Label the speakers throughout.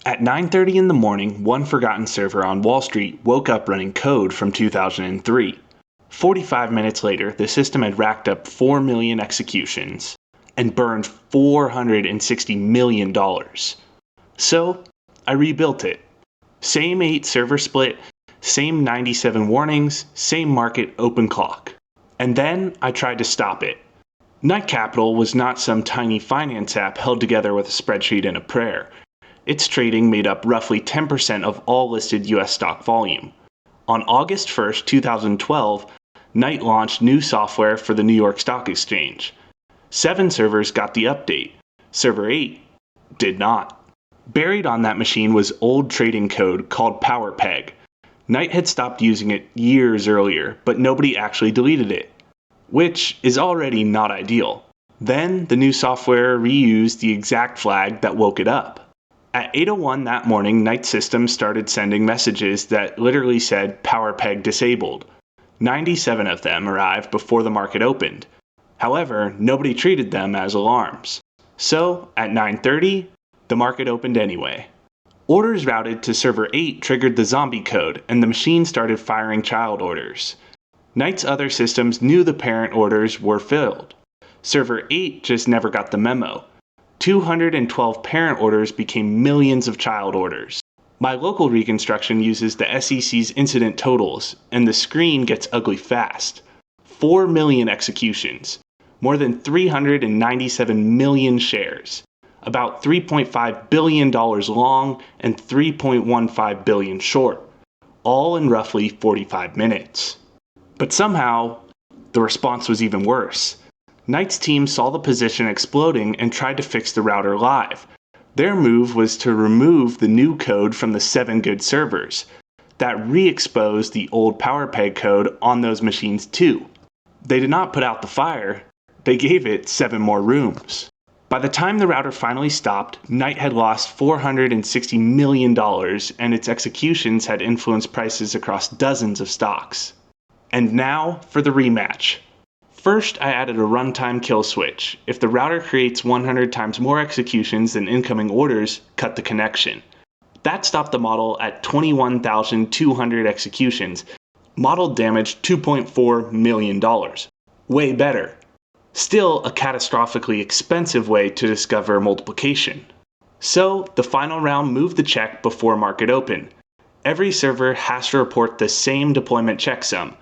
Speaker 1: At 9:30 in the morning, one forgotten server on Wall Street woke up running code from 2003. 45 minutes later, the system had racked up 4 million executions and burned $460 million. So, I rebuilt it. Same 8 server split, same 97 warnings, same market open clock. And then I tried to stop it. Knight Capital was not some tiny finance app held together with a spreadsheet and a prayer. Its trading made up roughly 10% of all listed US stock volume. On August 1st, 2012, Knight launched new software for the New York Stock Exchange. 7 servers got the update. Server 8 did not. Buried on that machine was old trading code called PowerPeg. Knight had stopped using it years earlier, but nobody actually deleted it, which is already not ideal. Then the new software reused the exact flag that woke it up. At 8:01 that morning, Knight's system started sending messages that literally said PowerPeg disabled. 97 of them arrived before the market opened. However, nobody treated them as alarms. So, at 9:30, the market opened anyway. Orders routed to server 8 triggered the zombie code, and the machine started firing child orders. Knight's other systems knew the parent orders were filled. Server 8 just never got the memo. 212 parent orders became millions of child orders. My local reconstruction uses the SEC's incident totals, and the screen gets ugly fast. 4 million executions, more than 397 million shares, about $3.5 billion long and $3.15 billion short, all in roughly 45 minutes. But somehow, the response was even worse. Knight's team saw the position exploding and tried to fix the router live. Their move was to remove the new code from the 7 good servers. That re-exposed the old PowerPeg code on those machines too. They did not put out the fire, they gave it 7 more rooms. By the time the router finally stopped, Knight had lost $460 million and its executions had influenced prices across dozens of stocks. And now for the rematch. First, I added a runtime kill switch. If the router creates 100 times more executions than incoming orders, cut the connection. That stopped the model at 21,200 executions. Model damage $2.4 million. Way better. Still a catastrophically expensive way to discover multiplication. So, the final round moved the check before market open. Every server has to report the same deployment checksum.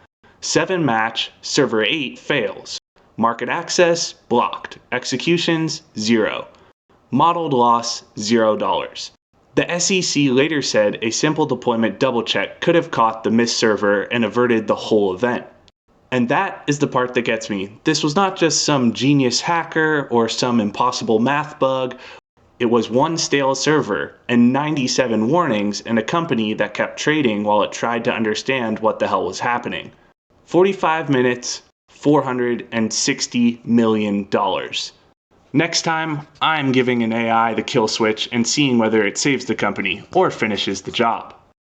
Speaker 1: 7 match, server 8 fails. Market access, blocked. Executions, 0. Modeled loss, $0. The SEC later said a simple deployment double check could have caught the missed server and averted the whole event. And that is the part that gets me. This was not just some genius hacker or some impossible math bug. It was one stale server and 97 warnings and a company that kept trading while it tried to understand what the hell was happening. 45 minutes, $460 million. Next time, I'm giving an AI the kill switch and seeing whether it saves the company or finishes the job.